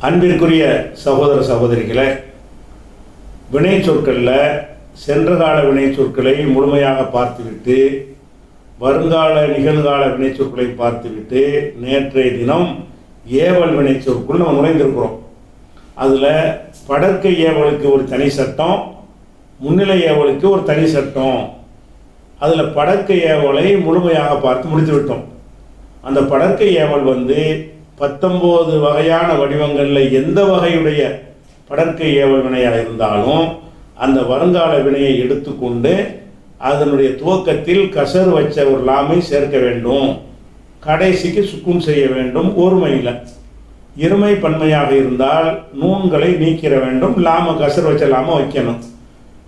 அன்பிற்குரிய சகோதர சகோதரிகளை, வினை சொற்களில் சென்ற கால வினை சொற்களை முழுமையாக பார்த்துவிட்டு வருங்கால நிகழ்கால வினை சொற்களை பார்த்துவிட்டு நேற்றைய தினம் ஏவல் வினை சொற்குள் நம்ம நுழைந்திருக்கிறோம். அதில் படற்கை ஏவலுக்கு ஒரு தனி சட்டம், முன்னிலை ஏவலுக்கு ஒரு தனி சட்டம். அதில் படற்கை ஏவலை முழுமையாக பார்த்து முடித்து விட்டோம். அந்த படற்கை ஏவல் 19 வகையான வடிவங்களில் எந்த வகையுடைய படற்கை ஏவல் வினையாக இருந்தாலும் அந்த வருங்கால வினையை எடுத்துக்கொண்டு அதனுடைய துவக்கத்தில் கசர் வச்ச ஒரு லாமை சேர்க்க வேண்டும், கடைசிக்கு சுக்குன் செய்ய வேண்டும். ஒருமையில் இருமை பன்மையாக இருந்தால் நூன்களை நீக்கிற வேண்டும், லாம கசர் வச்ச லாம வைக்கணும்.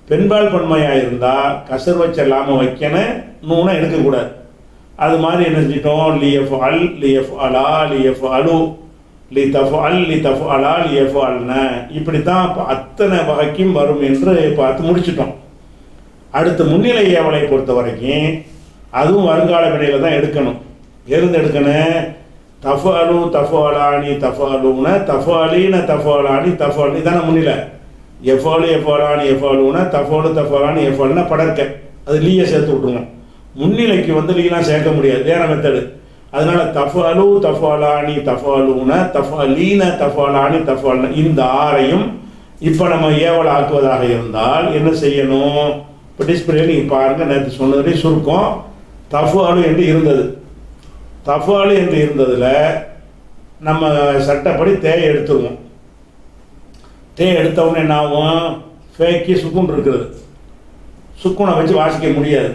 பெண்பால் பன்மையாக இருந்தால் கசர் வச்ச லாம வைக்கணும், நூனை எடுக்கக்கூடாது. அது மாதிரி என்ன செஞ்சிட்டோம், லிஎஃப் அல் லிஎஃப் அலா லிஎஃப் அலு லி தஃப் அல் லி தஃப் அலா லிஎஃப் அல்ன, இப்படித்தான் அத்தனை வகைக்கும் வரும் என்று பார்த்து முடிச்சிட்டோம். அடுத்து முன்னிலை ஏவலை பொறுத்த வரைக்கும் அதுவும் வருங்கால வினையில் தான் எடுக்கணும். எருந்து எடுக்கணும், தஃப் அலு தஃப் அலானி தஃப் அலுன தஃப் அலீன தஃப் அலானி தஃப் அலி தானே முன்னிலை. எஃப் அலு எஃப் அலானி எஃப் அலுன தஃப் அலு தஃப் அலானி எஃப் அலுனா படற்க, அது லீயை சேர்த்து விட்டுருவோம். முன்னிலைக்கு லீலாம் சேர்க்க முடியாது, வேற மெத்தடு. அதனால தஃப் அலு தஃப் அலானி தஃப் அலுன தஃப் அலீன தஃப் அலானி தஃப் அலுன, இந்த ஆறையும் இப்போ நம்ம ஏவல் ஆக்குவதாக இருந்தால் என்ன செய்யணும்? இப்போ டிஸ்பிளே நீங்கள் பாருங்கள், நேற்று சொன்னதுலே சுருக்கம். தஃப் அலு என்று இருந்தது. தஃப் அலு என்று இருந்ததில் நம்ம சட்டப்படி தேயை எடுத்துருவோம். தேயை எடுத்தவுடனே என்ன ஆகும்? ஃபேக்கி சுக்குன் இருக்கிறது, சுக்குனை வச்சு வாசிக்க முடியாது.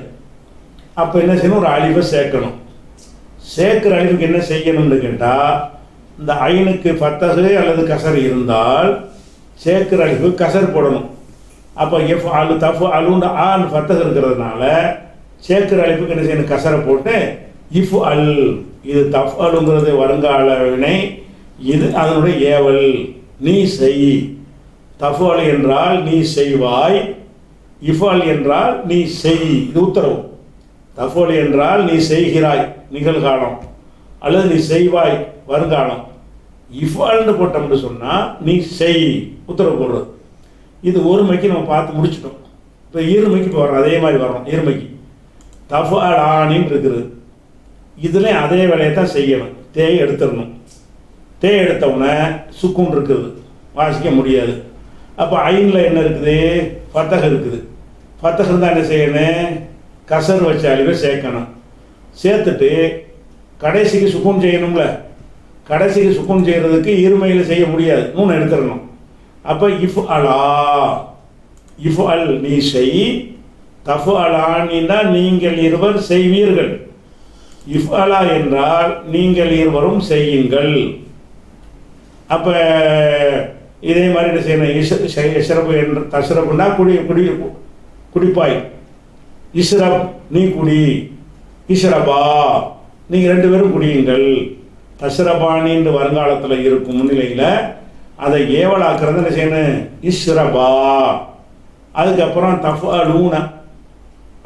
அப்போ என்ன செய்யணும்? ஒரு அலிஃபை சேர்க்கணும். சேர்க்குற அலிஃபுக்கு என்ன செய்யணும்னு கேட்டால், இந்த ஐனுக்கு ஃபத்தஹு அல்லது கசர் இருந்தால் சேர்க்குற அலிஃபு கசர் போடணும். அப்போ எஃப் அலு தஃப் அலுன்ற ஆன் ஃபத்தஹ் இருக்கிறதுனால சேர்க்குற அலிஃபுக்கு என்ன செய்யணும்? கசரை போட்டு இஃப் அல், இது தஃப் அலுங்கிறது வருங்கால வினை, இது அதனுடைய ஏவல். நீ செய். தஃப் அலு என்றால் நீ செய்வாய், இஃப் அல் என்றால் நீ செய், இது உத்தரவு. தஃபோல் என்றால் நீ செய்கிறாய் நிகழ்காலம், அல்லது நீ செய்வாய் வருங்காலம். இஃபால்னு போட்டோம்னு சொன்னால் நீ செய், உத்தரவு போடுறது. இது ஒருமைக்கு நம்ம பார்த்து முடிச்சிட்டோம். இப்போ இருமைக்கு இப்போ வரோம், அதே மாதிரி வரோம். இருமைக்கு தஃபால் ஆனின்னு இருக்குது, இதில் அதே வேலையை தான் செய்யணும். தேய் எடுத்துடணும். தேய் எடுத்தவுடனே சுக்குன் இருக்குது, வாசிக்க முடியாது. அப்போ ஐனில் என்ன இருக்குது? ஃபத்தஹ் இருக்குது. ஃபத்தஹ் இருந்தால் என்ன செய்யணும்? கசர் வச்ச அலிவை சேர்க்கணும். சேர்த்துட்டு கடைசிக்கு சுக்குன் செய்யணும்ல. கடைசிக்கு சுக்குன் செய்கிறதுக்கு இருமையில் செய்ய முடியாது, நூனை எடுத்துடணும். அப்போ இஃப் அலா, இஃப் அல் நீ செய், தஃப் அலானின்னா நீங்கள் இருவர் செய்வீர்கள், இஃப் அலா என்றால் நீங்கள் இருவரும் செய்யுங்கள். அப்போ இதே மாதிரி என்ன செய்யணும்? இஷ்ரப் என்ற தஷ்ரப்னா குடிப்பாய், இஷ்ரப் நீ குடி, இஷ்ரபா நீங்கள் 2 பேரும் குடியுங்கள். தஷ்ரபானின்னு வருங்காலத்தில் இருக்கும் முன்னிலையில் அதை ஏவலாக்குறது என்ன செய்யணும்? இஷ்ரபா. அதுக்கப்புறம் தஃப் அலூன,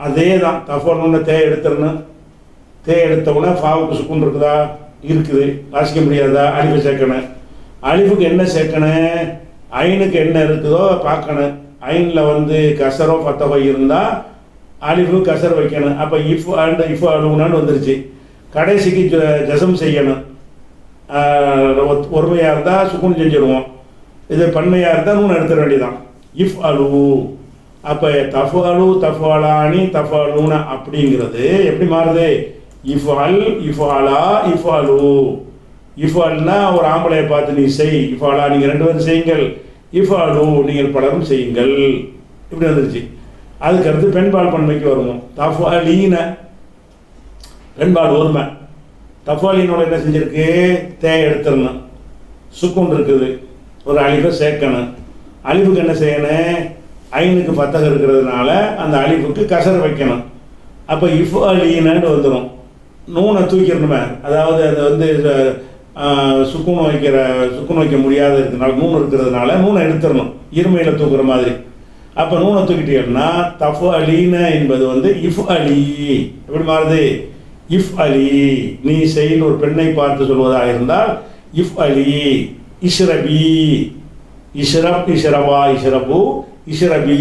அதே தான். தஃப் அலூன தேய் எடுத்துடணும். தேய் எடுத்தவுடனே ஃபாவுக்கு சுக்குன் இருக்குதா? இருக்குது, வாசிக்க முடியாதா? அலிஃபை சேர்க்கணும். அலிஃபுக்கு என்ன சேர்க்கணும்? ஐனுக்கு என்ன இருக்குதோ பார்க்கணும். ஐனில் கசரோ ஃபத்தஹோ இருந்தால் அலிஃபு கசர் வைக்கணும். அப்போ இஃப் அண்ட் இஃப் அலுனான்னு வந்துருச்சு. கடைசிக்கு ஜசம் செய்யணும். ஒருமையாக இருந்தால் சுக்குன் செஞ்சுருவோம், இது பன்மையாக இருந்தால் நூன் எடுத்துட வேண்டியதான். இஃப் அலு. அப்போ தஃப் அலு தஃப் அலானி தஃப் அலுன அப்படிங்கிறது எப்படி மாறுது? இஃப் அல் இஃப் அலா இஃப் அலு. இஃப் அல்னா ஒரு ஆம்பளையை பார்த்து நீ செய், இஃப் அலா நீங்கள் 2 பேரும் செய்யுங்கள், இஃப் அலு நீங்கள் பலரும் செய்யுங்கள், இப்படி வந்துருச்சு. அதுக்கடுத்து பெண்பால் பன்மைக்கு வருவோம். தஃப் அலீன பெண்பால் ஒருமை. தஃப் அலீனோட என்ன செஞ்சிருக்கு? தேய் எடுத்துடணும். சுக்குன் இருக்குது, ஒரு அலிஃபை சேர்க்கணும். அலிஃபுக்கு என்ன செய்யணும்? ஐனுக்கு ஃபத்தஹ் இருக்கிறதுனால அந்த அலிஃபுக்கு கசர் வைக்கணும். அப்போ இஃப் அலீனன்னு வந்துடும். நூனை தூக்கிடணுமே, அதாவது அது சுக்குன் வைக்க முடியாத இருக்கிறதுனால, நூன் இருக்கிறதுனால நூனை எடுத்துடணும், இருமையில் தூக்குற மாதிரி. அப்போ நூனை தூக்கிட்டீங்கன்னா தஃப் அலீன என்பது இஃப் அலி. எப்படி மாறுது? இஃப் அலி நீ செய்ன்னு ஒரு பெண்ணை பார்த்து சொல்வதாக இருந்தால் இஃப் அலி, இஷ்ரபி, இஷ்ரப், இஷ்ரபா, இஷ்ரபு, இஷ்ரபி.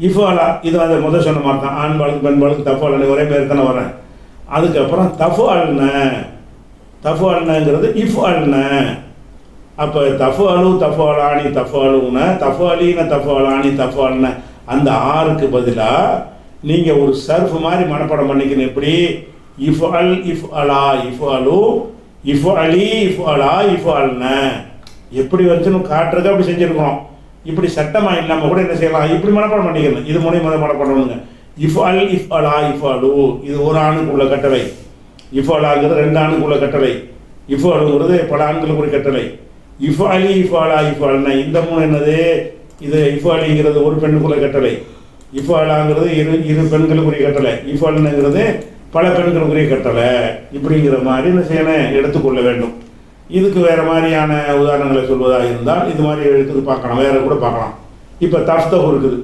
இஃபாலா இது அந்த முதல் சொன்ன மாதிரி தான். ஆண்பாளுக்கு பெண்பாளுக்கு தஃபால்னு ஒரே பேர் தானே வரேன். அதுக்கப்புறம் தஃபால்ன, தஃபால்னங்கிறது இஃபால்ன. அப்போ தஃபாலு, தஃபாலானி, தஃபாலுன, தஃபாலீன, தஃபாலானி, தஃபால்ன அந்த ஆறுக்கு பதிலாக நீங்கள் ஒரு சர்ஃப் மாதிரி மனப்பாடம் பண்ணிக்கணும். எப்படி? இஃபால், இஃபாலா, இஃபாலு, இஃபாலி, இஃபாலா, இஃபால்ன எப்படி வந்துன்னு காட்டுறதுக்கு அப்படி செஞ்சுருக்கணும். இப்படி சட்டமாக இல்லாமல் கூட என்ன செய்யலாம், இப்படி மனப்பாடம் பண்ணிக்கணும். இது மூலியமாக மனப்பாடணுங்க. இஃபால், இஃபாலா, இஃபாலு இது ஒரு ஆணுக்கு உள்ள கட்டளை. இஃபாலாங்கிறது 2 ஆணுக்கு உள்ள கட்டளை. இஃபாலுங்கிறது பல ஆண்களுக்கு ஒரு கட்டளை. இஃபாலி, இஃபாலா, இஃபால்ன இந்த 3 என்னது? இது இஃபாலிங்கிறது ஒரு பெண்ணுக்குள்ள கட்டளை. இஃபாலாங்கிறது இரு பெண்களுக்குரிய கட்டளை. இஃபால்னுங்கிறது பல பெண்களுக்குரிய கட்டளை. இப்படிங்கிற மாதிரி என்ன செய்யணும், எடுத்துக்கொள்ள வேண்டும். இதுக்கு வேறு மாதிரியான உதாரணங்களை சொல்வதாக இருந்தால் இது மாதிரி எடுத்துக்கு பார்க்கலாம், வேறு கூட பார்க்கலாம். இப்போ தஃப்தஹு இருக்குது,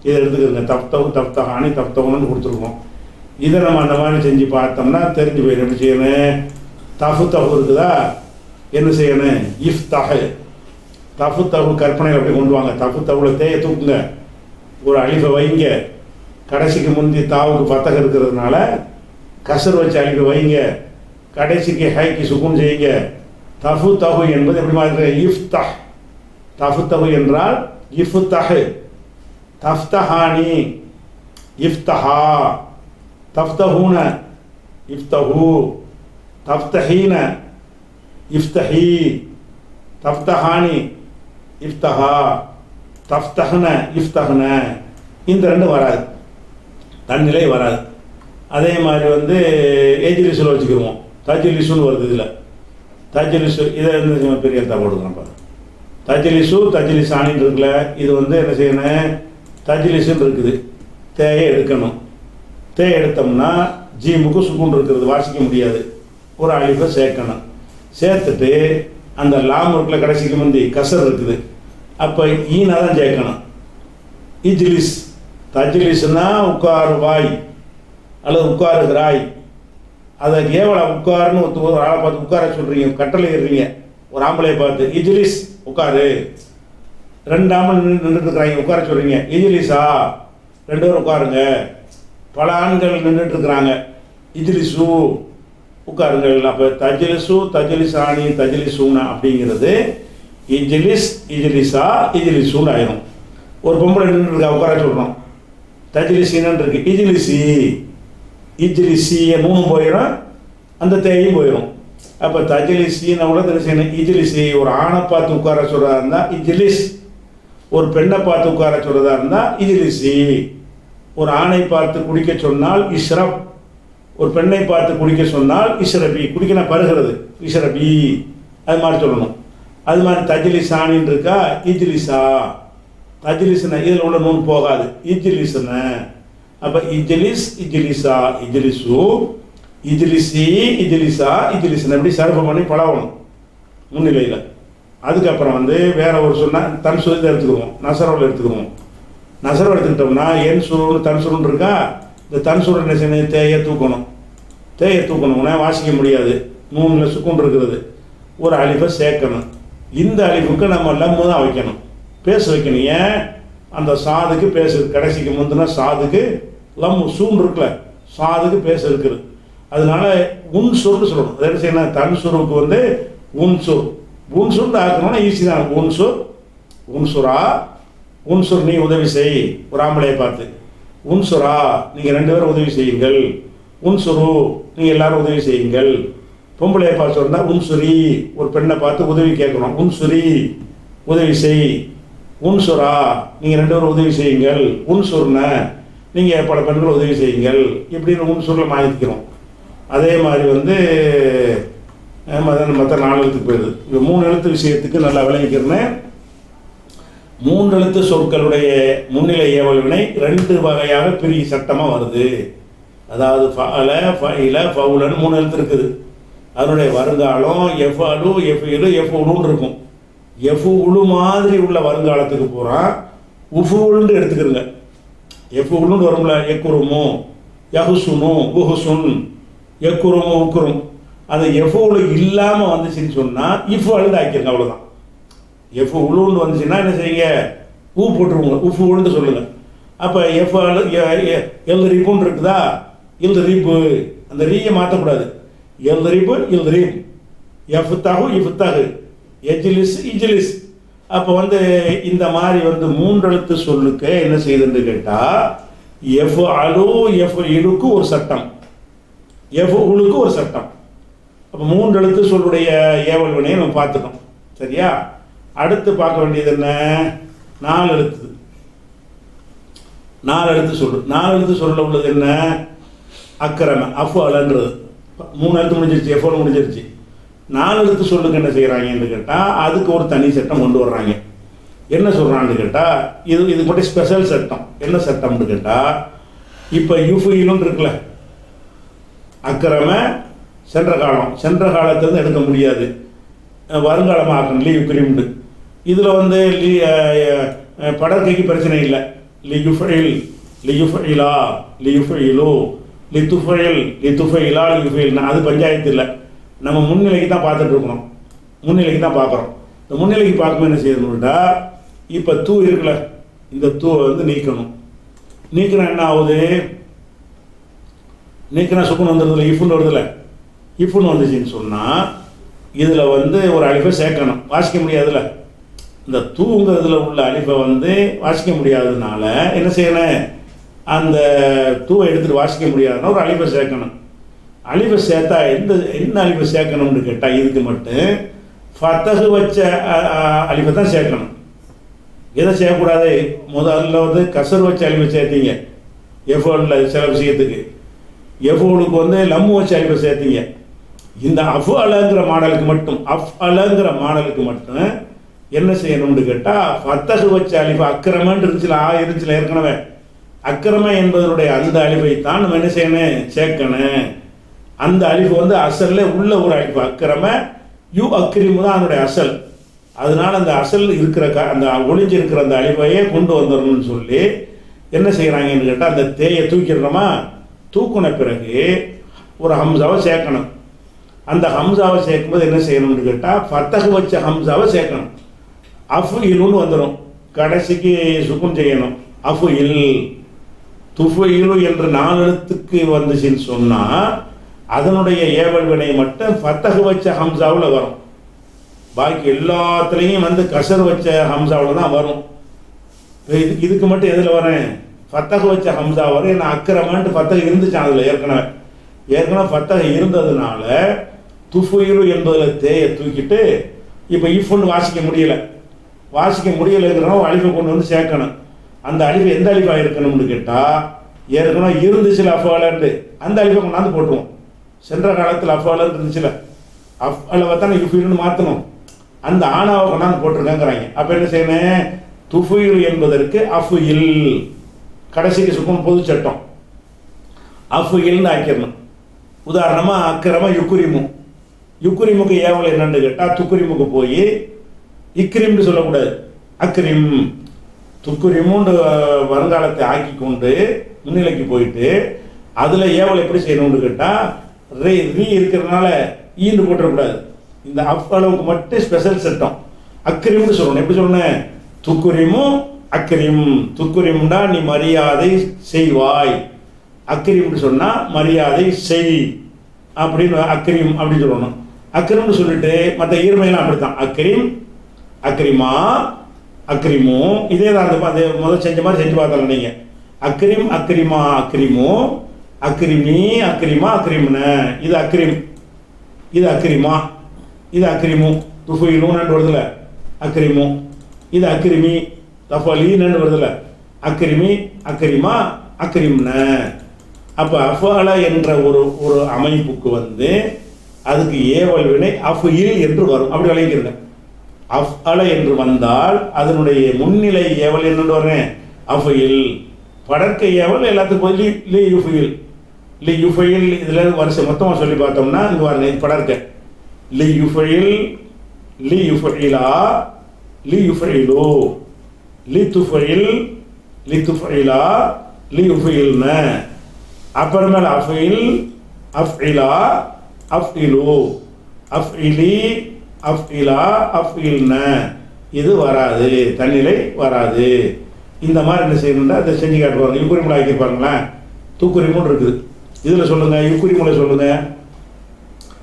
இதை எடுத்துக்கிறதுங்க. தஃப்தஹு, தஃப்தஹானி, தஃப்தஹுன்னு கொடுத்துருக்கோம். இதை நம்ம அந்த மாதிரி செஞ்சு பார்த்தோம்னா தெரிஞ்சு போயிடும். எப்படி செய்யணும்? தஃப்தஹு இருக்குதா, என்ன செய்யணும்? இஃப்தஹு. தஃப்தஹு கற்பனையில் அப்படி கொண்டு வாங்க. தஃப்தஹுல தேயை தூக்குங்க, ஒரு அலிஃபை வைங்க, கடைசிக்கு முந்தி தாவுக்கு பத்தகம் இருக்கிறதுனால கசர் வச்சு அலிஃபை வைங்க, கடைசிக்கு ஹைக்கு சுக்குன் செய்யுங்க. தஃப்தஹு என்பது எப்படி மாதிரி? இஃப்தஹ். தஃப்தஹு என்றால் இஃப்தஹு. தஃப்தஹானி, இஃப்தஹா. தஃப்தஹூன, இஃப்தஹு. தஃப்தஹீன, இஃப்தஹி. தஃப்தஹானி, இஃப்தஹா. தஃப்தஹ்ன, இஃப்தஹ்ன இந்த 2 வராது, தன்னிலை வராது. அதே மாதிரி வந்து ஏஜிலிஸில் வச்சுக்கிடுவோம். தஜ்லிஸுன்னு வருது. இதில் தஜ்லிஸு இதை வந்து பெரிய எழுத்தாக போடுக்கிறோம் பாரு. தஜ்லிஸு, தஜ்லிஸானின்னு இருக்குல்ல, இது வந்து என்ன செய்யணும்? தஜ்லிஸுன்னு இருக்குது, தேயை எடுக்கணும். தேயை எடுத்தோம்னா ஜீமுக்கு சுக்குன் இருக்கிறது, வாசிக்க முடியாது. ஒரு அலிஃபை சேர்க்கணும். சேர்த்துட்டு அந்த லாம் இருக்குல்ல, கடைசிக்கு முந்தி கசர் இருக்குது, அப்போ ஈனா தான் சேர்க்கணும். இஜ்லிஸ், தஜ்லிஸ்னா உட்காருவாய் அல்லது உட்காருகிறாய். அதை கேவல உட்காருன்னு ஒரு ஆளை பார்த்து உட்கார சொல்கிறீங்க, கட்டளை ஏறுறீங்க. ஒரு ஆம்பளையை பார்த்து இஜ்லிஸ் உட்காரு, 2 ஆம்பளை நின்றுட்டு இருக்கிறாங்க, உட்கார சொல்கிறீங்க. இஜ்லிஸா 2 பேரும் உட்காருங்க. பல ஆண்கள் நின்றுட்டு இருக்கிறாங்க, இஜ்லிஸு உட்காருங்கள். அப்போ தஜ்லிஸு, தஜ்லிஸானி, தஜ்லிஸூனா அப்படிங்கிறது இஜ்லிஸ், இஜ்லிஸா, இஜ்லிஸுன்னு ஆயிரும். ஒரு பொம்பளை நின்று இருக்கா, உட்கார சொல்கிறோம், தஜ்லிஸின்னு இருக்கு. இஜ்லிசி, இஜ்லிசிய 3 போயிடும், அந்த தேயும் போயிடும். அப்போ தஜ்லிசின்னு கூட தெரியும். இஜ்லிசி ஒரு ஆணை பார்த்து உட்கார சொல்கிறதா இருந்தால் இஜ்லிஸ், ஒரு பெண்ணை பார்த்து உட்கார சொல்கிறதா இருந்தால் இஜ்லிசி. ஒரு ஆணை பார்த்து குடிக்க சொன்னால் இஷ்ரப், ஒரு பெண்ணை பார்த்து குடிக்க சொன்னால் இஷ்ரபி. குடிக்க பருகிறது, இஷ்ரபி அது மாதிரி சொல்லணும். அது மாதிரி தஜ்லிஸானின்னு இருக்கா, இஜ்லிஸா. தஜ்லிஸ்னா இதில் உள்ள நூன் போகாது, இஜ்லிஸ்னு. அப்போ இஜ்லிஸ், இஜ்லிஸா, இஜ்லிஸு, இஜ்லிசி, இஜ்லிஸா, இஜ்லிஸ்னு இப்படி சர்வ பண்ணி பழகணும் முன்னிலையில். அதுக்கப்புறம் வந்து வேற ஒரு சொன்னால் தன்சுரத்தை எடுத்துக்குவோம், நசரோவில் எடுத்துக்குவோம். நசரவை எடுத்துக்கிட்டோம்னா என் சுருன்னு தன்சுருன்னு இருக்கா, இந்த தன்சுரு என்ன செய்யணும்? தேயை தூக்கணும். தேயை தூக்கணும்னா வாசிக்க முடியாது, 3 சுக்குன் இருக்கிறது. ஒரு அலிஃபை சேர்க்கணும். இந்த அலிஃபுக்கு நம்ம லம்மு தான் வைக்கணும், பேச வைக்கணும். ஏன்? அந்த சாதுக்கு பேச, கடைசிக்கு முந்தினா சாதுக்கு லம்மு சூன் இருக்குல்ல, சாதுக்கு பேச இருக்குது. அதனால உன்சுர்னு சொல்லணும். அது என்ன செய்யணும்? தன்சுருக்கு வந்து உன்சுர், உன்சுர்னு ஆக்கணும்னா ஈஸி தான். உன்சுர், உன்சுரா, உன்சுர் நீ உதவி செய், ஒரு ஆம்பளையை பார்த்து. உன்சுரா நீங்கள் 2 பேரும் உதவி செய்யுங்கள். உன்சுரு நீங்கள் எல்லாரும் உதவி செய்யுங்கள். பொம்பளையை பார்த்து சொன்னால் உன்சுரி, ஒரு பெண்ணை பார்த்து உதவி கேட்கணும். உன்சுரி உதவி செய். உன்சுரா நீங்கள் 2 பேரும் உதவி செய்யுங்கள். உன்சுர்ன நீங்கள் பல பெண்கள் உதவி செய்யுங்கள். இப்படின்னு உன்சுரில் மாற்றிக்கிறோம். அதே மாதிரி வந்து மற்ற 4 எழுத்துக்கு போயிடுது. இப்போ 3 எழுத்து விஷயத்துக்கு நல்லா விளங்கிக்கிறேன். 3 எழுத்து சொற்களுடைய முன்னிலை ஏவல் வினை 2 வகையாக பிரி சட்டமாக வருது. அதாவது ஃபஅல, ஃபஇல, ஃபவுலன்னு 3 எழுத்து இருக்குது. அதனுடைய வருங்காலம் எஃப்அலு, எஃப்இலு, எஃப்உலுன்னு இருக்கும். எஃப்உலு மாதிரி உள்ள வருங்காலத்துக்கு போகிறான் உஃபுல்னு எடுத்துக்கிறங்க. எஃப்உலுன்னு வரும்ல, எக்குருமு, யஹுசுனு, உஹுசுன், எக்குருமு, உக்குரும். அந்த எஃப்ஓவில் இல்லாமல் வந்துச்சுன்னு சொன்னால் இஃப் அழுது ஆக்கிருங்க, அவ்வளோதான். எஃப் உளுன்னு வந்துச்சுன்னா என்ன செய்யுங்க, ஊ போட்டுருவோங்க, உஃப் உளுன்னு சொல்லுங்கள். அப்போ எஃப் எழுது ரீப்புன்னு இருக்குதா, எழுது ரீப்பு, அந்த ரீயை மாற்றக்கூடாது. எழுது ரீப்பு எழுது ரீப், எஃப் தகு இஃப் தகு, எஜ்லிஸ் இஜ்லிஸ். அப்போ இந்த மாதிரி 3 எழுத்து சொல்லுக்க என்ன செய்யுதுன்னு கேட்டால் எஃப் அலு எஃப் இலுக்கு ஒரு சட்டம், எஃப் உளுக்கு ஒரு சட்டம். அப்போ 3 எழுத்து சொல்லுடைய ஏவல் வினையை நம்ம பார்த்துட்டோம். சரியா? அடுத்து பார்க்க வேண்டியது என்ன, 4 எழுத்து. 4 எழுத்து சொல்லு. 4 எழுத்து சொல்ல உள்ளது என்ன, அக்கரம அஃப் அலன்றது. 3 எழுத்து முடிஞ்சிருச்சு, எஃப்ஓன்னு முடிஞ்சிருச்சு. 4 எழுத்து சொல்லுக்கு என்ன செய்கிறாங்கன்னு கேட்டால் அதுக்கு ஒரு தனி சட்டம் கொண்டு வர்றாங்க. என்ன சொல்கிறான்னு கேட்டால் இது மட்டும் ஸ்பெஷல் சட்டம். என்ன சட்டம்னு கேட்டால் இப்போ யுஃபுயிலும் இருக்குல்ல, அக்கரம சென்ற காலம், சென்ற காலத்திலேருந்து எடுக்க முடியாது, வருங்காலமாக ஆக்கணும், லீ யுக்ரிம்டு. இதில் படற்கைக்கு பிரச்சனை இல்லை. லி யுஃபைல், லி யுஃபைலா, லி யுஃபைலோ, லி துஃபைல், லி துஃபைலா, லி யுஃபைல்னா அது பஞ்சாயத்து இல்லை. நம்ம முன்னிலைக்கு தான் பார்த்துட்டு இருக்கணும், முன்னிலைக்கு தான் பார்க்குறோம். இந்த முன்னிலைக்கு பார்க்கும்போது என்ன செய்யணும்டா, இப்போ தூ இருக்குல்ல, இந்த தூவை நீக்கணும். நீக்கினா என்ன ஆகுது, நீக்கினா சுக்குன்னு வந்துடுதுல, இஃப்னு வருதுல. இஃப்னு வந்துச்சுன்னு சொன்னால் இதில் ஒரு அலிஃபை சேர்க்கணும், வாசிக்க முடியாதுல்ல. இந்த தூங்கிறதுல உள்ள அலிஃபை வாசிக்க முடியாததுனால என்ன செய்யணும், அந்த தூவை எடுத்துகிட்டு வாசிக்க முடியாதுன்னா ஒரு அலிஃபை சேர்க்கணும். அலிஃபை சேர்த்தா என்ன அலிஃபை சேர்க்கணும்னு கேட்டால் இதுக்கு மட்டும் ஃபத்தஹு வச்ச அலிஃபை தான் சேர்க்கணும். எதை செய்யக்கூடாது, முதல்ல கசர் வச்ச அலிஃபை சேர்த்தீங்க எஃப்ஓவில் சில விஷயத்துக்கு, எஃப்ஓலுக்கு லம்மு வச்ச அலிஃபை சேர்த்தீங்க. இந்த அஃப் அலங்கிற மாடலுக்கு மட்டும், அஃப் அலங்கிற மாடலுக்கு மட்டும் என்ன செய்யணும்னு கேட்டால் ஃபத்தஹு வச்ச அலிஃபை அக்கிரமன்னு இருந்துச்சுல, இருந்துச்சுல ஏற்கனவே, அக்கிரம என்பதனுடைய அந்த அலிஃபை தான் நம்ம என்ன செய்யணும், சேர்க்கணும். அந்த அலிஃபு அசல்ல உள்ள ஒரு அலிஃபு, அக்கிரம யூ அக்ரிமு தான் அதனுடைய அசல். அதனால அந்த அசல் இருக்கிற அந்த ஒளிஞ்சிருக்கிற அந்த அலிஃபையே கொண்டு வந்துடணும்னு சொல்லி என்ன செய்கிறாங்கன்னு கேட்டால் அந்த தேயை தூக்கிடுறோமா, தூக்குன பிறகு ஒரு ஹம்சாவை சேர்க்கணும். அந்த ஹம்சாவை சேர்க்கும்போது என்ன செய்யணும்னு கேட்டால் ஃபத்தஹு வச்ச ஹம்சாவை சேர்க்கணும். அஃப் இலுன்னு வந்துடும், கடைசிக்கு சுக்குன் செய்யணும். அஃப் இல் துஃபு இலு என்று 4 எழுத்துக்கு வந்துச்சுன்னு சொன்னால் அதனுடைய ஏவல் வினை மட்டும் ஃபத்தஹு வச்ச ஹம்சாவில் வரும். பாக்கி எல்லாத்துலேயும் கசர் வச்ச ஹம்சாவில் தான் வரும். இதுக்கு மட்டும் எதில் வரேன், ஃபத்தஹு வச்ச ஹம்சா வரும். ஏன்னா அக்கிரமன்ட்டு ஃபத்தஹு இருந்துச்சு அதில் ஏற்கனவே ஃபத்தஹு இருந்ததுனால துஃபுயிலு என்பதில் தேயை தூக்கிட்டு இப்போ இஃப்னு வாசிக்க முடியலைங்கிறோம், அலிஃபை கொண்டு சேர்க்கணும். அந்த அலிஃபை எந்த அலிஃபாக இருக்கணும்னு கேட்டால் ஏற்கனவே இருந்துச்சுல அஃபாலன்ட்டு, அந்த அலிஃபை கொண்டாந்து போட்டுருவோம். சென்ற காலத்தில் அஃபாலன் இருந்துச்சுல, அஃபாலை தான் யுஃபுயில்னு மாற்றணும், அந்த ஆனாவை கொண்டாந்து போட்டிருக்காங்கிறாங்க. அப்போ என்ன செய்யணும், துஃபுயில் என்பதற்கு அஃப் இல், கடைசிக்கு சுக்கும் பொது சட்டம், அஃப் இல்னு ஆக்கிடணும். உதாரணமாக அக்கிரம யுக்குரிமு, யுக்குரிமுக்கு ஏவல் என்னன்னு கேட்டால் துக்குரிமுக்கு போய் இக்ரிம்னு சொல்லக்கூடாது, அக்ரிம். துக்குரிமுன்னு வருங்காலத்தை ஆக்கி கொண்டு முன்னிலைக்கு போயிட்டு அதில் ஏவல் எப்படி செய்யணும்னு கேட்டால் ரீ இருக்கிறதுனால ஈன்னு போட்டுறக்கூடாது. இந்த அஃப் அளவுக்கு மட்டும் ஸ்பெஷல் சட்டம், அக்ரிம்னு சொல்லணும். எப்படி சொல்லணும், துக்குரிமு அக்ரிம். துக்குரிம்னா நீ மரியாதை செய்வாய், அக்ரிம்னு சொன்னால் மரியாதை செய் அப்படின்னு அக்ரிம் அப்படின்னு சொல்லணும். அக்ரிம்னு சொல்லிட்டு மற்ற ஈர்மையெல்லாம் அப்படித்தான், அக்ரிம் அக்ரிமா அக்ரிமோ, இதே தான் அந்த முதல் செஞ்ச மாதிரி செஞ்சு பார்த்தால நீங்கள். அக்ரிம் அக்ரிமா அக்ரிமோ, அக்ரிமி அக்ரிமா அக்ரிம்னு, இது அக்ரிம், இது அக்ரிமா, இது அக்ரிமு. துஃபுயிலுன்னு வருதுல அக்ரிமு, இது அக்ரிமி. தஃபலீன்னு வருதுல அக்ரிமி அக்ரிமா அக்ரிம்னு. அப்போ அஃபால என்ற ஒரு அமைப்புக்கு அதுக்கு ஏவல் வினை அஃப் இல் என்று வரும். அப்படி விளங்கிருங்க. அஃப் அல என்று வந்தால் அதனுடைய முன்னிலை ஏவல் என்னென்று வரேன், அஃப் இல். படற்கை ஏவல் எல்லாத்துக்கும் லி யுஃபுயில், லி யுஃபுயில். இதில் வருஷம் மொத்தமாக சொல்லி பார்த்தோம்னா இங்கே வரணும், இது படற்கை. லி யுஃபுயில், லி யுஃபுயிலா, லி யுஃபுயிலோ, லி துஃபுயில், லி துஃபுயிலா, லி யுஃபுயில்னு. அப்புறமேல அஃபில், அஃபிலா, அஃப்இலு, அஃப்இலி, அஃப்இலா, அஃப்இல்ன இது வராது, தன்னிலை வராது. இந்த மாதிரி என்ன செய்யணும்னா அதை செஞ்சு காட்டுவாங்க. யுக்குரிமுல ஆக்கியிருப்பாங்களேன், தூக்குரிமுன்னு இருக்குது. இதில் சொல்லுங்கள், யுக்குரிமுல சொல்லுங்கள்.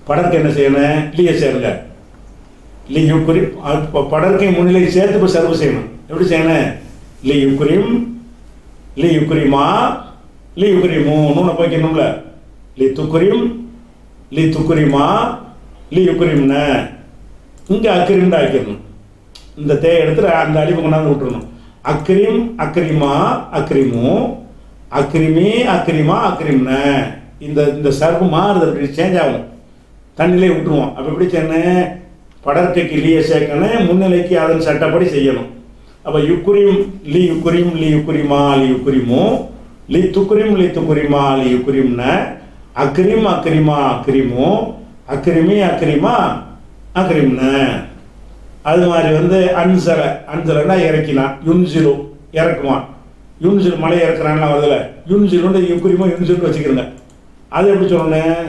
படருக்கு என்ன செய்யணும்? லீயை சேருங்க. லீ யுக்குரிம் படற்கை முன்னிலை சேர்த்து இப்போ சர்வ் செய்யணும். எப்படி செய்யணும்? லீ யுக்குரிம், லீ யுக்குரிமா, லீ யுக்குரிமு நூனை போய்க்கணும்ல. லீ துக்குரிம், லீ துக்குரிமா, லீ யுக்குரிம்ன. இங்கே அக்ரிம்னு ஆக்கிடணும். இந்த தேயை எடுத்து அந்த அழிவு கொண்டாந்து விட்டுருணும். அக்ரிம், அக்ரிமா, அக்ரிமு, அக்ரிமி, அக்ரிமா, அக்ரிம்ன. இந்த இந்த சர்வு மாறுது, அப்படி சேஞ்ச் ஆகும். தண்ணிலே விட்டுருவோம். அப்போ எப்படி செய்யணும்? படற்கைக்கு லீயை சேர்க்கணும், முன்னிலைக்கு அதன் சட்டப்படி செய்யணும். அப்போ யுக்குரிம், லீ யுக்குரிம், லீ யுக்குரிமா, லீ யுக்குரிமு, லீ துக்குரிம், லீ துக்குரிமா, லீ யுக்குரிம்ன. அக்ரிம், அக்ரிமா, அக்ரிமு, அக்ரிமி, அக்ரிமா, அக்ரிம்ன. அது மாதிரி அன்சலை, அன்சலைன்னா இறக்கினான். யுன்சிலு இறக்குவான். யுன்சில் மலை இறக்குறான்லாம் வருதுல, யுன்சிலுன்னு யுக்குரிமோ யுன்சில்னு வச்சுக்கிறோங்க. அது எப்படி சொல்லணும்?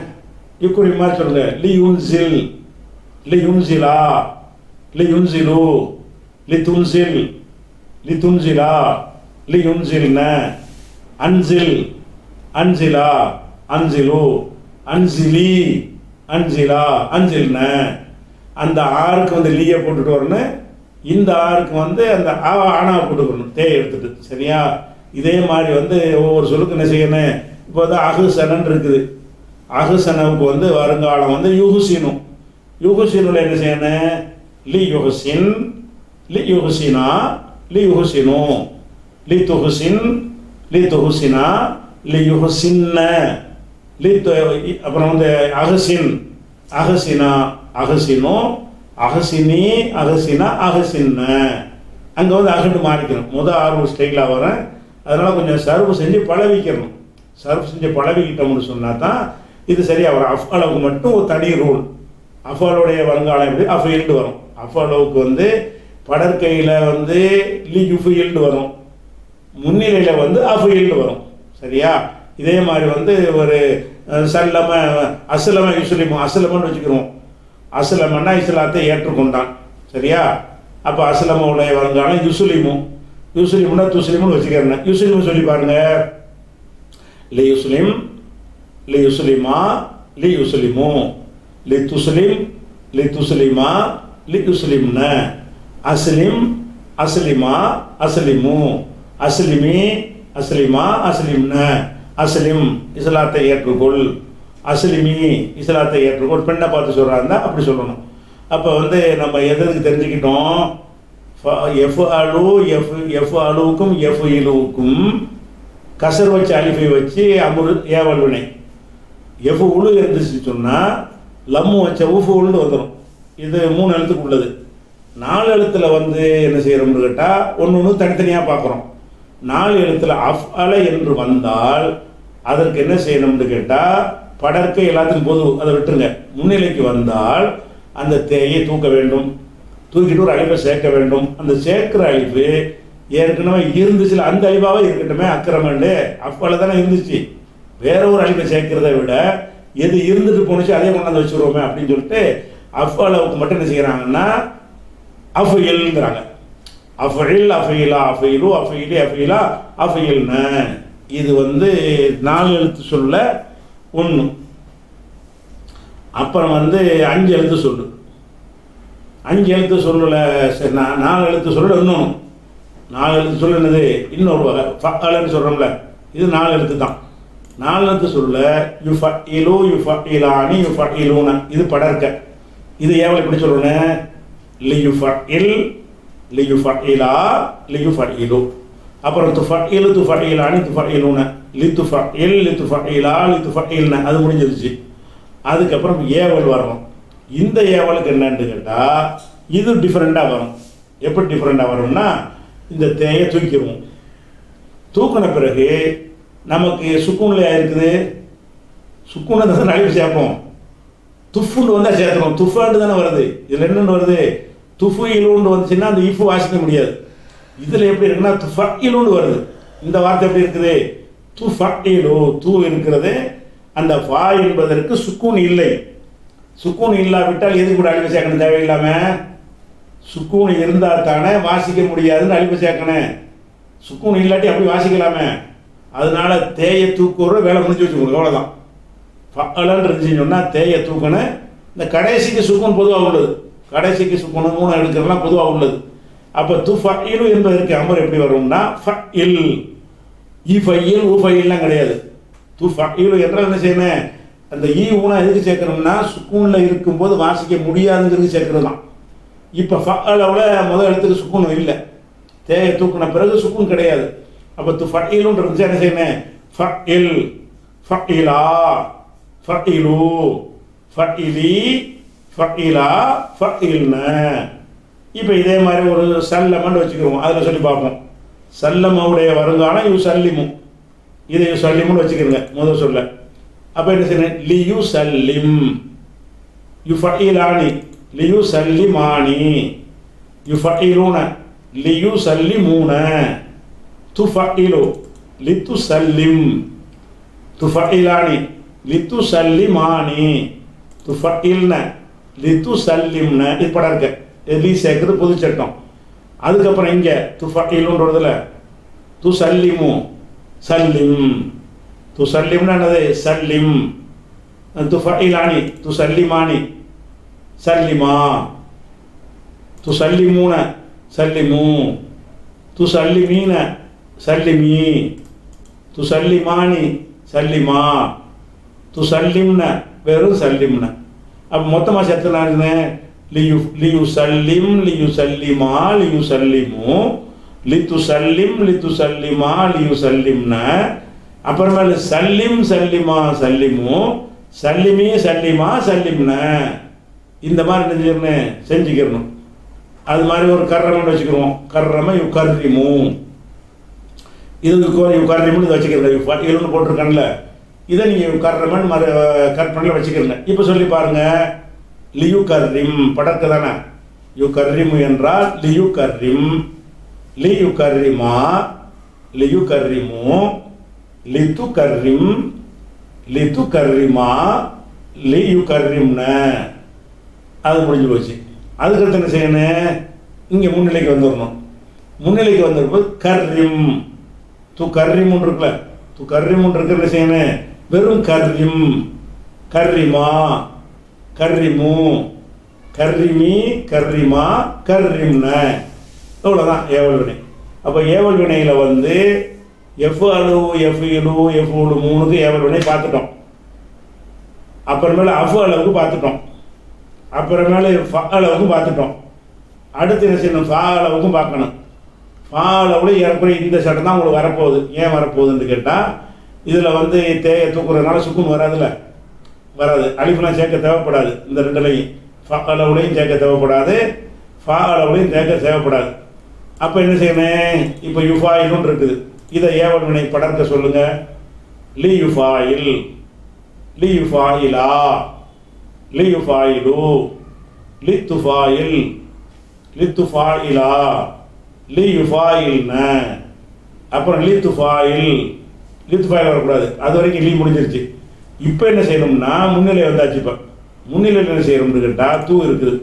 யுக்குரிம் மாதிரி சொல்லுங்க. லி யுன்சில், லி யுன்சிலா, லி யுன்சிலு, லி துன்சில், லி துன்சிலா, லி யுன்சில்ன. அன்சில், அன்சிலா, அன்சிலு, அன்சிலி, அன்சிலா, அன்சில்ன. அந்த ஆருக்கு லீயை போட்டுட்டு வரணும். இந்த ஆருக்கு அந்த ஆனாவை போட்டுக்கணும், தேயை எடுத்துட்டு. சரியா? இதே மாதிரி ஒவ்வொரு சொல்லுக்கு என்ன செய்யணும்? இப்போ அகுசனன் இருக்குது. அகுசனவுக்கு வருங்காலம் யுகுசினு. யுகுசினுல என்ன செய்யணும்? லி யுகுசின், லி யுகுசினா, லி யுகுசினு, லி துகுசின், லி துகுசினா, லி யுகுசின்ன, லி அப்புறம் அகசின், அகசினா, அகசினோ, அகசினி, அகசினா, அகசின்ன. அங்கே அகண்டு மாறிக்கணும். முதல் 6 ஸ்டைலாக வரேன். அதனால் கொஞ்சம் சர்வ் செஞ்சு பழவிக்கணும். சர்வ் செஞ்சு பழவிக்கிட்டோம்னு சொன்னால் தான் இது சரியாக வரும். அஃப் அளவுக்கு மட்டும் ஒரு தனி ரூல். அஃபாலுடைய வருங்காலம் எப்படி? அஃபைல்டு வரும். அஃபாலுவுக்கு படற்கையில் லி யுஃபைல்டு வரும், முன்னிலையில் அஃபைல்டு வரும். சரியா? இதே மாதிரி ஒரு சல்லம, அஸ்லம, யுஸ்லிமு. அஸ்லமன்னு வச்சுக்கிறோம். அஸ்லமன்னா இஸ்லாத்தை ஏற்றுக்கொண்டான். சரியா? அப்போ அஸ்லமுடைய வருங்காலம் யுஸ்லிமு. யுஸ்லிமுன்னா துஸ்லிமுன்னு வச்சுக்கிறேன். யுஸ்லிமு சொல்லி பாருங்க. லி யுஸ்லிம், லி யுஸ்லிமா, லி யுஸ்லிமு, லி துஸ்லிம், லி துஸ்லிமா, லி யுஸ்லிம்ன. அஸ்லிம், அஸ்லிமா, அஸ்லிமு, அஸ்லிமி, அஸ்லிமா, அஸ்லிம்ன. அஸ்லிம் இஸ்லாத்தை ஏற்றுக்கொள், அஸ்லிமி இஸ்லாத்தை ஏற்றுக்கொள். பெண்ணை பார்த்து சொல்கிறாருந்தா அப்படி சொல்லணும். அப்போ நம்ம எதுக்கு தெரிஞ்சுக்கிட்டோம்? எஃப் அலு, எஃப் அலுவுக்கும் எஃப் இலுவுக்கும் கசர் வச்சு அலிஃபை வச்சு அமுரு ஏவல் வினை. எஃப் உழு இருந்துச்சு சொன்னால் லம்மு வச்ச ஊஃபு உளுந்து வந்துடும். இது 3 எழுத்துக்கு உள்ளது. 4 எழுத்தில் என்ன செய்கிறோம்னு கேட்டால் ஒன்று தனித்தனியாக பார்க்குறோம். 4 எழுத்தில் அஃப் அல என்று வந்தால் அதற்கு என்ன செய்யணும்னு கேட்டால் படற்கை எல்லாத்துக்கும் பொது, அதை விட்டுருங்க. முன்னிலைக்கு வந்தால் அந்த தேயை தூக்க வேண்டும். தூக்கிட்டு ஒரு அழிப்பை சேர்க்க வேண்டும். அந்த சேர்க்கிற அழிப்பு ஏற்கனவே இருந்துச்சுல, அந்த அழிவாகவே இருக்கட்டுமே. அக்கிரமண்டு அஃபால தானே இருந்துச்சு. வேற ஒரு அழிப்பை சேர்க்கிறத விட எது இருந்துட்டு போணுச்சு அதே கொண்டாந்து வச்சுருவோமே அப்படின்னு சொல்லிட்டு அஃபாலவுக்கு மட்டும் என்ன செய்கிறாங்கன்னா அஃபைல்ங்கிறாங்க. அஃபைல், அஃபைலா, அஃபைலு, அஃபைலி, அஃபைலா, அஃபைல்ன. இது 4 எழுத்து சொல்ல 1. அப்புறம் 5 எழுத்து சொல்லு. 5 எழுத்து சொல்லல. சரி, 4 எழுத்து சொல்ல இன்னொன்று. 4 எழுத்து சொல்ல என்னது? இன்னொரு வகை ஃபஅலன்னு சொல்கிறோம்ல, இது 4 எழுத்து தான். 4 எழுத்து சொல்ல யுஃபஇலு, யுஃபஇலானி, யுஃபஇலூன. இது படர்க்க. இது ஏவலை எப்படி சொல்லணும்? லி யுஃபஇல், லி யுஃபஇலா, லி யுஃபஇலு. அப்புறம் துஃபஇலு, துஃபஇலானி, துஃபஇலூன. லி துஃபஇல், லி துஃபஇலா, லி துஃபஇல்ன. அது முடிஞ்சிருச்சு. அதுக்கப்புறம் ஏவல் வரணும். இந்த ஏவலுக்கு என்னன்னு கேட்டால் இது டிஃப்ரெண்ட்டாக வரும். எப்படி டிஃப்ரெண்ட்டாக வரும்னா இந்த தேயை தூக்கிடுவோம். தூக்கின பிறகு நமக்கு சுக்கூன்லையா இருக்குது. சுக்கூனை தான் அழிவு சேர்ப்போம். துஃபுன்னு வந்தால் சேர்த்துறோம். துஃபாண்டு தானே வருது. இதில் என்னென்னு வருது? துஃபு இலுன்னு வந்துச்சுன்னா அந்த இஃபு வாசிக்க முடியாது. இதில் எப்படி இருக்குன்னா துஃப இலுன்னு வருது. இந்த வார்த்தை எப்படி இருக்குது? துஃப இலு. தூ இருக்கிறது. அந்த ஃபா என்பதற்கு சுக்கூன் இல்லை. சுக்கூன் இல்லாவிட்டால் எதுக்கு கூட அழிவு சேர்க்கணும் தேவையில்லாமல்? சுக்கூன் இருந்தால் தானே வாசிக்க முடியாதுன்னு அழிவு சேர்க்கணும். சுக்கூன் இல்லாட்டி அப்படி வாசிக்கலாமே. அதனால தேயை தூக்குற வேலை முடிஞ்சு வச்சுக்கோங்க, அவ்வளோதான். ஃபஅலன்னு இருந்துச்சுன்னு சொன்னால் தேயை தூக்கணும். இந்த கடைசிக்கு சுக்கூன் பொதுவாக உள்ளது, கடைசிக்கு சுக்கூன் 3 எடுக்கிறதுலாம் பொதுவாக உள்ளது. அப்போ துஃபஇலு என்பதற்கு அமர் எப்படி வரும்னா ஃபஇல், இஃபையில் உஃபைல்லாம் கிடையாது. துஃபஇலு என்றால் என்ன செய்யணும்? அந்த ஊனா எதுக்கு சேர்க்கணும்னா சுக்கூனில் இருக்கும்போது வாசிக்க முடியாதுங்கிறது சேர்க்கறது தான். இப்போ ஃபஅலவில் முதல் எழுத்துக்கு சுக்கூன் இல்லை, தேயை தூக்கின பிறகு சுக்கூன் கிடையாது. அப்போ துஃபஇலுன்னு இருந்துச்சு என்ன செய்யணும்? ஃபஇல், ஃபஇலா, ஃபஇலு, ஃபஇலி, ஃபஇலா, ஃபஇல்ன. இப்போ இதே மாதிரி ஒரு சல்லமன்னு வச்சுக்கிறோம், அதில் சொல்லி பார்ப்போம். சல்லமுடைய வருங்காலம் யுசல்லிமு, இதை யுசல்லிமுன்னு வச்சுக்கிறோங்க முதல் சொல்ல. அப்போ என்ன செய்யணும்? லியு சல்லிம், யுஃபஇலானி, லியு சல்லிமானி, யுஃபஇலூன, லியு சல்லிமூன, துஃபஇலு, லித்து சல்லிம், துஃபஇலானி, லித்து சல்லிமானி, துஃபஇல்ன, லித்து சல்லிம்ன. இது படம் இருக்கு, லீ சேர்க்குறது பொது சட்டம். அதுக்கப்புறம் இங்கே துஃபஇலுன்றதுல து சல்லிமு, சல்லிம், து சல்லிம்னா என்னது? சல்லிம். துஃபஇலானி, து சல்லிமானி, சல்லிமா, து சல்லிமூன, சல்லிமு, து சல்லிமீன, சல்லிமி, து சல்லிமானி, சல்லிமா, து சல்லிம்ன, வெறும் சல்லிம்ன. அப்போ மொத்தமாக சேர்த்துனா லியு சல்லிம், லியு சல்லிமா, லியு சல்லிமு, லித்து சல்லிம், லித்து சல்லிமா, லியு சல்லிம்ன. அப்புறமேல சல்லிம், சல்லிமா, சல்லிமு, சல்லிமி, சல்லிமா, சல்லிம்ன. இந்த மாதிரி என்ன செய்யணும்? செஞ்சுக்கிறணும். அது மாதிரி ஒரு கர்ரமன்னு வச்சுக்கிறோம், கர்ரம யு கர்ரிமு, இதுக்கு யு கர்ரிமுன்னு வச்சுக்கிறேன். இலுன்னு போட்டிருக்கான்ல, இதை நீங்கள் கர்ரமன் கற்பனையில் வச்சுக்கிறங்க. இப்போ சொல்லி பாருங்க, லியு கர்ரிம் படக்கு தானே. யு கர்ரிமு என்றால் லியு கர்ரிம், லியு கர்ரிமா, லியு கர்ரிமு, லித்து கர்ரிம், லித்து கர்ரிமா, லியு கர்ரிம்ன. அது முடிஞ்சு போச்சு. அதுக்கடுத்து என்ன செய்யணும்? இங்கே முன்னிலைக்கு வந்துடணும். முன்னிலைக்கு வந்திருப்போது கர்ரிம், து கர்ரிமுன் இருக்குல்ல, து கர்ரிமுன் இருக்க என்ன செய்யணும்? வெறும் கர்ரிம், கர்ரிமா, கர்ரிமு, கர்ரிமி, கர்ரிமா, கர்ரிம்ன. அவ்வளோதான் ஏவல் வினை. அப்போ ஏவல் வினையில் வந்து எஃப்அலு, எஃப்இலு, எஃப்உலு 3க்கு ஏவல் வினை பார்த்துட்டோம். அப்புறமேல அஃப் அளவுக்கு பார்த்துட்டோம். அப்புறமேல ஃப அளவுக்கும் பார்த்துட்டோம். அடுத்து என்ன செய்யணும்? ஃபா அளவுக்கும் பார்க்கணும். ஃபா அளவில் ஏறக்குறைய இந்த சட்டம் தான் உங்களுக்கு வரப்போகுது. ஏன் வரப்போகுதுன்னு கேட்டால், இதில் வந்து தேயை தூக்குறதுனால சுக்குன் வராதுல்ல, வராது. அலிஃப்லாம் சேர்க்க தேவைப்படாது. இந்த ரெண்டுலையும் ஃப அளவுலையும் சேர்க்க தேவைப்படாது, ஃபா அளவுலையும் சேர்க்க தேவைப்படாது. அப்போ என்ன செய்யணும்? இப்போ யுஃபாயிலுன்னு இருக்குது, இதை ஏவல் வினை படர்க்க சொல்லுங்க. லி யுஃபாயில், லி யுஃபாயிலா, லி யுஃபாயிலு, லி துஃபாயில், லி துஃபாயிலா, லி யுஃபாயில்ன. அப்புறம் லி துஃபாயில், லி துஃபாயில் வரக்கூடாது, அது வரைக்கும் லீ முடிஞ்சிருச்சு. இப்போ என்ன செய்யணும்னா முன்னிலை வந்தாச்சு. இப்போ முன்னிலையில் என்ன செய்யணும்னு கேட்டால் தூ இருக்குது,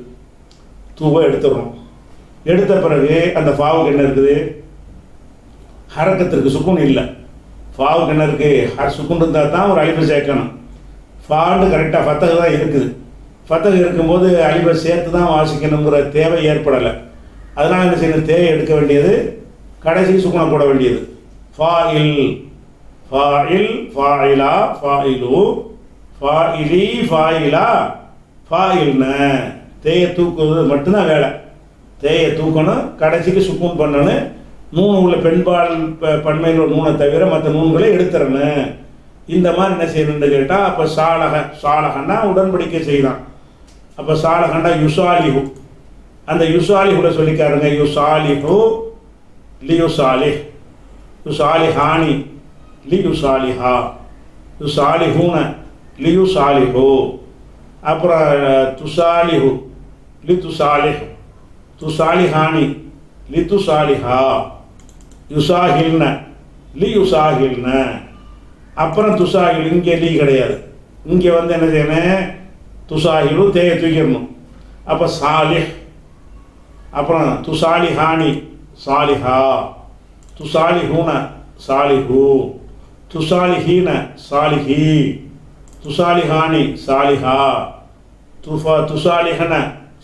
தூவை எடுத்துடுறோம். எடுத்த பிறகு அந்த ஃபாவுக்கு என்ன இருக்குது? ஹரக்கத்திற்கு சுக்குன் இல்லை. ஃபாவுக்கு என்ன இருக்குது? சுக்குன் இருந்தால் தான் ஒரு அலிஃபை சேர்க்கணும். ஃபாண்டு கரெக்டாக ஃபத்தகு தான் இருக்குது. ஃபத்தகு இருக்கும்போது அலிஃபை சேர்த்து தான் வாசிக்கணுங்கிற தேவை ஏற்படலை. அதனால் என்ன செய்யணும்? தேவை எடுக்க வேண்டியது, கடைசி சுக்குனை போட வேண்டியது. Foil, foil, ஃபாயிலா, ஃபாயிலு, ஃபாயிலி, ஃபாயிலா, ஃபாயில்ன. தேயை தூக்குவது மட்டும்தான் வேலை. தேயை தூக்கணும், கடைசிக்கு சுக்கூன் பண்ணணும். நூன் உள்ள பெண்பால் பன்மையில் ஒரு நூனை தவிர மற்ற நூன்களை எடுத்துறணும். இந்த மாதிரி என்ன செய்யணும்னு கேட்டால், அப்போ சாலக, சாலகன்னா உடன்படிக்கை செய்யலாம். அப்போ சாலகண்டா யுசாலிஹு, அந்த யுசாலிஹுல சொல்லிக்காருங்க. யுசாலிஹு, லி யுசாலிஹ், யுசாலிஹானி, லி யுசாலிஹா, யுசாலிஹூன, லி யுசாலிஹு. அப்புறம் துசாலிஹு, லி துசாலிஹ், துசாலிஹானி, லி துசாலிஹா, யுசாஹில்ன, லி யுசாஹில்ன. அப்புறம் துசாஹில், இங்கே லீ கிடையாது. இங்கே வந்து என்ன செய்யணும்? துசாஹிலு தேயை தூக்கிடணும். அப்போ சாலிஹ். அப்புறம் துசாலிஹானி சாலிஹா, துசாலிஹூன சாலிஹு, துசாலிஹீன சாலிஹி, துசாலிஹானி சாலிஹா, துசாலிஹன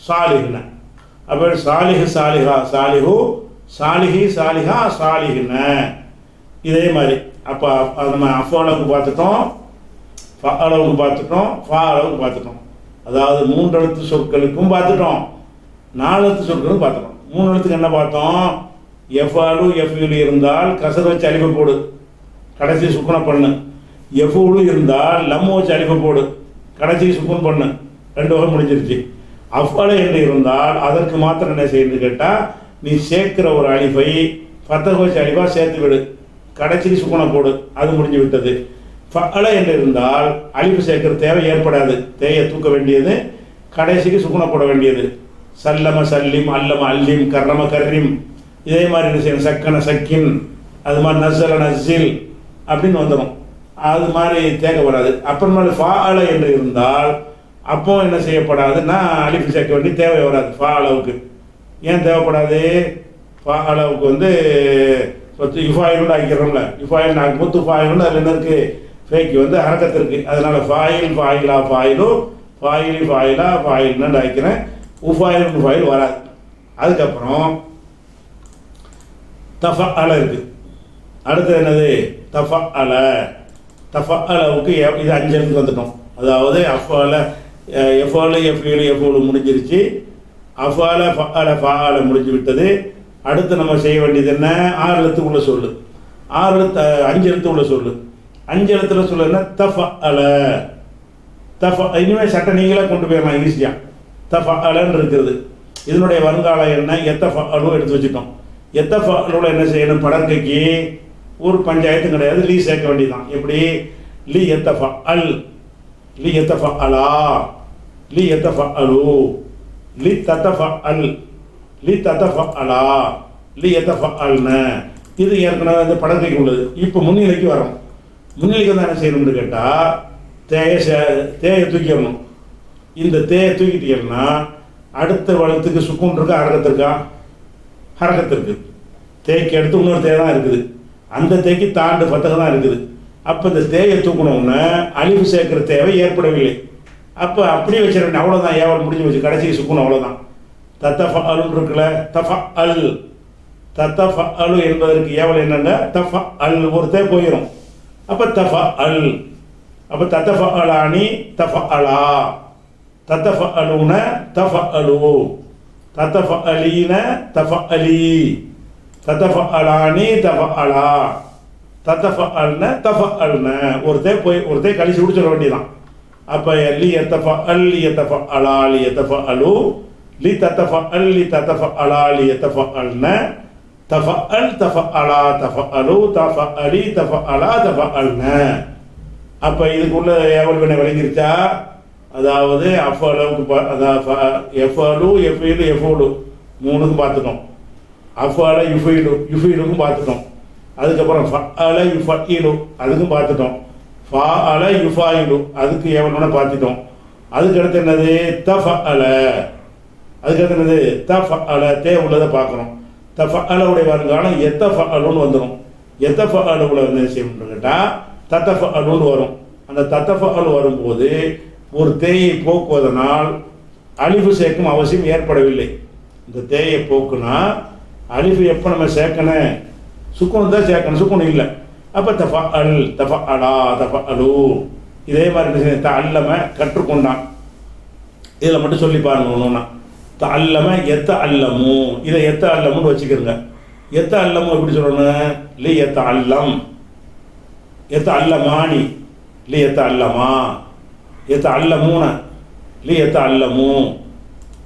சாலிஹ்ன. அப்போ சாலிஹு சாலிஹா சாலிஹு, சாலிஹி சாலிஹா சாலிஹ்ன. இதே மாதிரி அப்போ நம்ம அஃபாலுக்கு பார்த்துட்டோம், அளவுக்கு பார்த்துட்டோம், அளவுக்கு பார்த்துட்டோம். அதாவது 3 எழுத்து சொற்களுக்கும் பார்த்துட்டோம், 4 எழுத்து சொற்களுக்கும் பார்த்துட்டோம். 3 எழுத்துக்கு என்ன பார்த்தோம்? எஃபாலு எஃப்யூலு இருந்தால் கசர் வச்சு அழிப்பை போடு, கடைசி சுக்குனை பண்ணு. எஃபூலு இருந்தால் லம்மு வச்சு அழிப்பை போடு, கடைசி சுக்குன் பண்ணு. 2 வகை முடிஞ்சிருச்சு. அஃபாலு என்று இருந்தால் அதற்கு மாத்திரம் என்ன செய்யணும்னு கேட்டால், நீ சேர்க்கிற ஒரு அழிப்பை ஃபத்தஹ வச்சு அழிப்பாக சேர்த்து விடு, கடைசி சுக்குனை போடு, அது முடிஞ்சு விட்டது. ஃபஅல என்று இருந்தால் அழிப்பு சேர்க்கிற தேவை ஏற்படாது, தேயை தூக்க வேண்டியது, கடைசிக்கு சுக்குனை போட வேண்டியது. சல்லம சல்லிம், அல்லம அல்லிம், கர்ரம கர்ரிம். இதே மாதிரி என்ன செய்யணும்? சக்கன சக்கின், அது மாதிரி நஸ்ஸல நஸ்ஸில் அப்படின்னு வந்துடும். அது மாதிரி தேவைப்படாது. அப்புறமேல ஃபஅல என்று இருந்தால் அப்போ என்ன செய்யப்படாதுன்னா அழிப்பு சேர்க்க வேண்டிய தேவை வராது. ஃபஅலவுக்கு ஏன் தேவைப்படாது? ஃபஅலவுக்கு வந்து யுஃபாயிலுன்னு ஆக்கிடுறோம்ல, யுஃபாயில் ஆக்கும்போது துஃபாயிலுன்னு அதில் என்ன இருக்குது? ஃபேக்கு வந்து ஹரக்கத்து இருக்குது. அதனால் ஃபாயில் ஃபாயிலா ஃபாயிலு, ஃபாயிலி ஃபாயிலா ஃபாயில்னு ஆக்கிறேன். உஃபாயில் ஃபாயில் வராது. அதுக்கப்புறம் தஃபஅல இருக்குது. அடுத்து என்னது? தஃபஅல. தஃபஅலவுக்கு இது 5 எழுத்துக்கு வந்துட்டோம். அதாவது அஃபால எஃபாலு எஃப்யூலு எஃபூலு முடிஞ்சிருச்சு. அஃபால ஃபஅல ஃபஅல முடிஞ்சு விட்டது. அடுத்து நம்ம செய்ய வேண்டியது என்ன? 6 எழுத்து உள்ள சொல்லு, 5 எழுத்து உள்ள சொல்லு. 5 எழுத்துல சொல்லு என்ன? தஃபஅல. இனிமேல் சட்டை நீங்களே கொண்டு போயிடலாம் ஈஸியாக. தஃபஅலன்னு இருக்கிறது. இதனுடைய வருங்காலம் என்ன? எத்தஃபஅலு எடுத்து வச்சுட்டோம். எத்தஃபஅலுல என்ன செய்யணும்? படற்கைக்கு ஒரு பஞ்சாயத்தும் கிடையாது, லீ சேர்க்க வேண்டியதான். எப்படி? லி எத்தஃபஅல், லி எத்தஃபஅலா, லி எத்தஃபஅலு, லி தத்தஃபஅல், லி தத்தஃபஅலா, லி எத்தஃபஅல்ன. இது ஏற்கனவே அந்த படற்கைக்கு உள்ளது. இப்போ முன்னிலைக்கு வரோம். முன்னிலைக்கு வந்து என்ன செய்யணும்னு கேட்டால், தேயை தூக்கிடணும். இந்த தேயை தூக்கிட்டீங்கன்னா அடுத்த வளத்துக்கு சுக்குன் இருக்கா, ஹரக்கத்திற்கா? ஹரக்கத்திற்கு. தேய்க்கு அடுத்து இன்னொரு தேய் தான் இருக்குது. அந்த தேய்க்கு தாண்டு ஃபத்தஹ தான் இருக்குது. அப்போ இந்த தேயை தூக்கணும்னா அழிவு சேர்க்கிற தேவை ஏற்படவில்லை. அப்போ அப்படியே வச்சிருக்கேன், அவ்வளோதான். ஏவல் முடிஞ்சு வச்சு கடைசி சுக்குன் அவ்வளோதான். தத்தஃபஅலுன்னு இருக்குல்ல, தஃபஅல். தத்தஃபஅலு என்பதற்கு ஏவல் என்னென்ன? தஃபஅல் ஒரு தேய் போயிடும். அப்போ தஃபஅல். அப்போ தத்தஃபஅலானி தஃபஅலா, தத்தஃபஅலுன தஃபஅலு, தத்தஃபஅலீன தஃபஅலி, தத்தஃபஅலானி தஃபஅலா, தத்தஃபஅல்ன தஃபஅல்ன. ஒரு தேய் கழிச்சு விட்டு சொல்ல வேண்டியதான். அப்போ லி எத்தஃபஅல், லி எத்தஃபஅலா, லி எத்தஃபஅலு, லி தத்தஃபஅல், லி தத்தஃபஅலா, லி எத்தஃபஅல்ன, தஃபஅல் தஃபஅலா தஃபஅலு, தஃபஅலி தஃபஅலா தஃபஅல்ன. அப்போ இதுக்குள்ள ஏவல் வினை விளங்கிருச்சா? அதாவது அஃபாலுக்கு எஃபாலு எஃபீலு எஃபூலு 3க்கும் பார்த்துட்டோம். அஃபால யுஃபீலுக்கும் பார்த்துட்டோம். அதுக்கப்புறம் ஃபஅல யுஃபஈலு அதுக்கும் பார்த்துட்டோம். ஃபஅல யுஃபாயிலு அதுக்கு ஏவல் பார்த்துட்டோம். அதுக்கடுத்து என்னது? தஃபஅல. அதுக்கடுத்து என்னது? தஃபஅல. தே உள்ளதை பார்க்குறோம். தஃபஅலுடைய வருங்காலம் எத்தஃபஅலுன்னு வந்துடும். எத்தஃபஅலுல வந்து என்ன செய்யணும்னு கேட்டால் தத்தஃபஅலுன்னு வரும். அந்த தத்தஃபஅலு வரும்போது ஒரு தேயை போக்குவதனால் அழிவு சேர்க்கும் அவசியம் ஏற்படவில்லை. இந்த தேயை போக்குனா அழிவு எப்போ நம்ம சேர்க்கணும்? சுக்குன் தான் சேர்க்கணும், சுக்குன் இல்லை. அப்போ தஃபஅல், தஃபஅலா, தஃபஅலு. இதே மாதிரி தஅல்லம கற்றுக்கொண்டான். இதில் மட்டும் சொல்லி பாருங்க ஒன்றுனா. தஅல்லம எத்த அல்லமு, இதை எத்த அல்லமுன்னு வச்சுக்கிறங்க. எத்த அல்லமு எப்படி சொல்லணும்? லி எத்த அல்லம், எத்த அல்லமானி, லி எத்த அல்லமா, எத்த அல்லமூன, லி எத்த அல்லமு,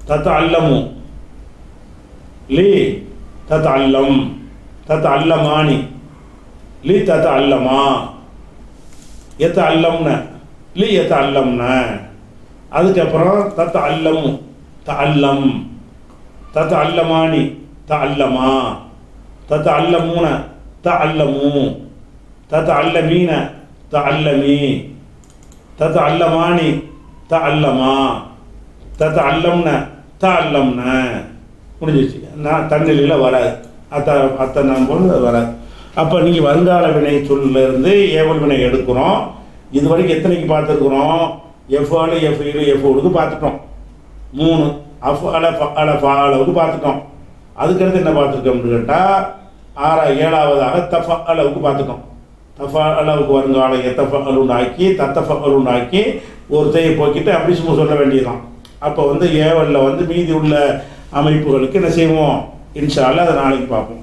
தத்த அல்லமு, லி தத்த அல்லம், தத்த அல்லமானி, லி தத்த அல்லமா, எத்த அல்லம்ன, லி எத்த அல்லம்ன. அதுக்கப்புறம் தத்த அல்லமு, த அல்லம், தத்த அல்லமானி, த அல்லமா, தத்த அல்லமூன, த அல்லமு, தத்த அல்லமீன, த அல்லமி, தத்த அல்லமானி, த அல்லமா தத்த அல்லம்ன த அல்லம்ன முடிஞ்சிச்சு. நான் தன்னிலையில் வராது, அத்தனை போல் வராது. அப்போ நீங்கள் வருங்கால வினை சொல்லிருந்து ஏவல் வினை எடுக்கிறோம். இது வரைக்கும் எத்தனைக்கு பார்த்துருக்குறோம்? எஃப்ஆலு எஃப்இலு எஃப்ஓலுக்கு பார்த்துட்டோம். 3 அஃப்அல ஃபஅல ஃபஅலவுக்கு பார்த்துட்டோம். அதுக்கடுத்து என்ன பார்த்துருக்கோம்னு கேட்டால் 7ஆவதாக தஃபஅலவுக்கு பார்த்துட்டோம். தஃபஅலவுக்கு வருங்கால எத்தஃபஅல் உண்டாக்கி தத்தஃபஅல் உண்டாக்கி ஒரு தையை போக்கிட்டு அப்படி சும்மா சொல்ல வேண்டியதுதான். அப்போ ஏவலில் மீதி உள்ள அமைப்புகளுக்கு என்ன செய்வோம்? இன்ஷா அல்லாஹ் அதை நாளைக்கு பார்ப்போம்.